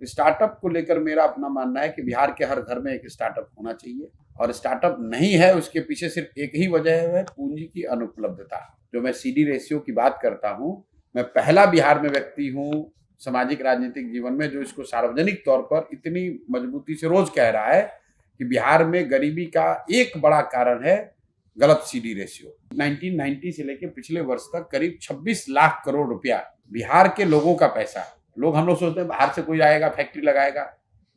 Startup को लेकर मेरा अपना मानना है कि बिहार के हर घर में एक स्टार्टअप होना चाहिए, और स्टार्टअप नहीं है उसके पीछे सिर्फ एक ही वजह है, पूंजी की अनुपलब्धता। जो मैं सीडी रेशियो की बात करता हूं, मैं पहला बिहार में व्यक्ति हूं सामाजिक राजनीतिक जीवन में जो इसको सार्वजनिक तौर पर इतनी मजबूती से रोज कह रहा है कि बिहार में गरीबी का एक बड़ा कारण है गलत सीडी रेशियो। 1990 से लेकर पिछले वर्ष तक करीब 26 लाख करोड़ रुपया बिहार के लोगों का पैसा, हम लोग सोचते हैं बाहर से कोई आएगा फैक्ट्री लगाएगा,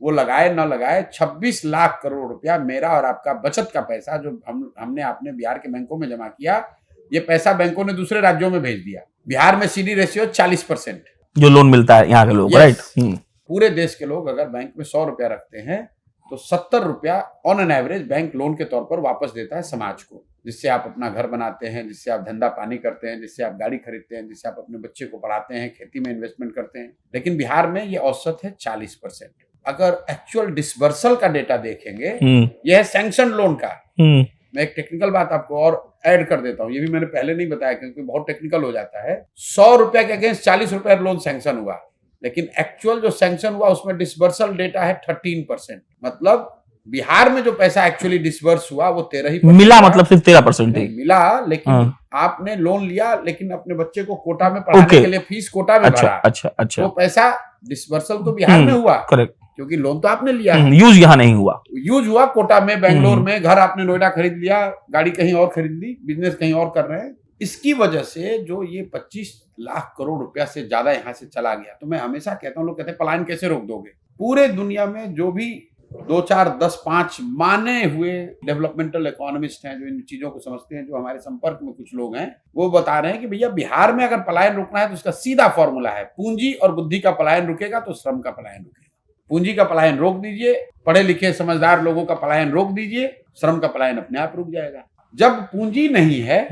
वो लगाए ना लगाए 26 लाख करोड़ रुपया मेरा और आपका बचत का पैसा जो हमने आपने बिहार के बैंकों में जमा किया, ये पैसा बैंकों ने दूसरे राज्यों में भेज दिया। बिहार में सीडी रेशियो 40% जो लोन मिलता है यहाँ के लोग, राइट। पूरे देश के लोग अगर बैंक में 100 रुपया रखते हैं तो 70 रुपया on an average bank loan के तौर पर वापस देता है समाज को, जिससे आप अपना घर बनाते हैं, जिससे आप धंधा पानी करते हैं, जिससे आप गाड़ी खरीदते हैं, जिससे आप अपने बच्चे को पढ़ाते हैं, खेती में इन्वेस्टमेंट करते हैं। लेकिन बिहार में ये औसत है 40%। अगर एक्चुअल डिसबर्सल का डेटा देखेंगे, यह है सैंक्शन लोन का। मैं एक टेक्निकल बात आपको और ऐड कर देता हूं, ये भी मैंने पहले नहीं बताया क्योंकि बहुत टेक्निकल हो जाता है। 100 रुपया के अगेंस्ट 40 रुपया लोन सैंक्शन हुआ, लेकिन एक्चुअल जो सैंक्शन हुआ उसमें डिसबर्सल डेटा है 13%। मतलब बिहार में जो पैसा एक्चुअली डिसबर्स हुआ वो 13% मिला, मतलब सिर्फ 13% ही मिला। लेकिन आपने लोन लिया, लेकिन अपने बच्चे को कोटा में पढ़ाने के लिए फीस कोटा में भरा। अच्छा। वो पैसा डिसबर्सल तो बिहार में हुआ, करेक्ट, क्योंकि लोन तो आपने लिया, यूज यहाँ नहीं हुआ। यूज हुआ कोटा में, बेंगलोर में, घर आपने नोएडा खरीद लिया, गाड़ी कहीं और खरीद ली, बिजनेस कहीं और कर रहे हैं। इसकी वजह से जो ये 25 लाख करोड़ रुपया से ज्यादा यहाँ से चला गया। तो मैं हमेशा कहता हूँ, लोग कहते हैं पलायन कैसे रोक दोगे। पूरे दुनिया में जो भी 2, 4, 10, 5 माने हुए डेवलपमेंटल इकोनॉमिस्ट हैं, जो इन चीजों को समझते हैं, जो हमारे संपर्क में कुछ लोग हैं, वो बता रहे हैं कि भैया बिहार में अगर पलायन रोकना है तो इसका सीधा फॉर्मूला है, पूंजी और बुद्धि का पलायन रुकेगा तो श्रम का पलायन रुकेगा। पूंजी का पलायन रोक दीजिए, पढ़े लिखे समझदार लोगों का पलायन रोक दीजिए, श्रम का पलायन अपने आप रुक जाएगा। जब पूंजी नहीं है,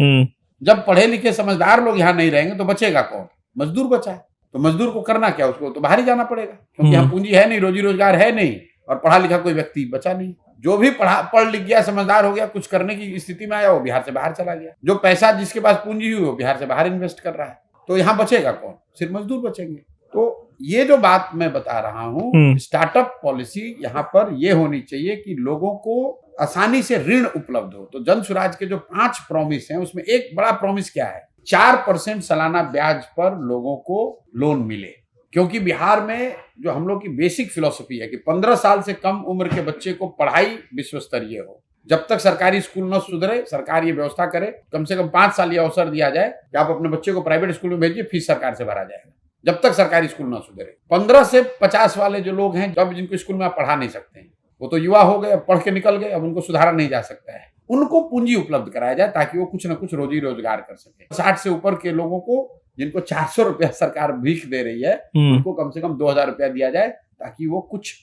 जब पढ़े लिखे समझदार लोग यहाँ नहीं रहेंगे तो बचेगा कौन? मजदूर बचा है। तो मजदूर को करना क्या? उसको तो बाहर ही जाना पड़ेगा, क्योंकि यहाँ पूंजी है नहीं, रोजी रोजगार है नहीं, और पढ़ा लिखा कोई व्यक्ति बचा नहीं। जो भी पढ़ लिख गया, समझदार हो गया, कुछ करने की स्थिति में आया, वो बिहार से बाहर चला गया। जो पैसा जिसके पास पूंजी हुई वो बिहार से बाहर इन्वेस्ट कर रहा है। तो यहाँ बचेगा कौन? सिर्फ मजदूर बचेंगे। तो ये जो बात मैं बता रहा हूँ, स्टार्टअप पॉलिसी यहाँ पर ये होनी चाहिए कि लोगों को आसानी से ऋण उपलब्ध हो। तो जन स्वराज के जो 5 प्रॉमिस हैं, उसमें एक बड़ा प्रॉमिस क्या है? 4% सालाना ब्याज पर लोगों को लोन मिले। क्योंकि बिहार में जो हम लोग की बेसिक फिलॉसफी है कि 15 साल से कम उम्र के बच्चे को पढ़ाई विश्व स्तरीय हो। जब तक सरकारी स्कूल न सुधरे, सरकार ये व्यवस्था करे, कम से कम 5 साल ये अवसर दिया जाए कि आप अपने बच्चे को प्राइवेट स्कूल में भेजिए, फीस सरकार से भरा जाएगा, जब तक सरकारी स्कूल न सुधरे। 15 से 50 वाले जो लोग हैं, जब जिनको स्कूल में आप पढ़ा नहीं सकते हैं, वो तो युवा हो गए, पढ़ के निकल गए, अब उनको सुधारा नहीं जा सकता है, उनको पूंजी उपलब्ध कराया जाए ताकि वो कुछ न कुछ रोजी रोजगार कर सके। 60 से ऊपर के लोगों को, जिनको 400 रुपया सरकार भीख दे रही है, उनको कम से कम 2000 रुपया दिया जाए ताकि वो कुछ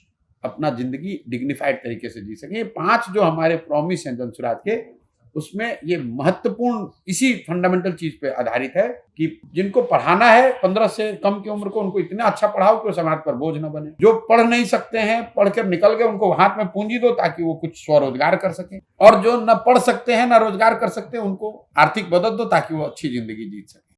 अपना जिंदगी डिग्निफाइड तरीके से जी सके। ये 5 जो हमारे प्रॉमिस हैं जन स्वराज के, उसमें ये महत्वपूर्ण इसी फंडामेंटल चीज पे आधारित है कि जिनको पढ़ाना है 15 से कम की उम्र को, उनको इतना अच्छा पढ़ाओ कि वो समाज पर बोझ न बने। जो पढ़ नहीं सकते हैं, पढ़कर निकल गए, उनको हाथ में पूंजी दो ताकि वो कुछ स्वरोजगार कर सके। और जो न पढ़ सकते हैं न रोजगार कर सकते हैं, उनको आर्थिक मदद दो ताकि वो अच्छी जिंदगी जी सके।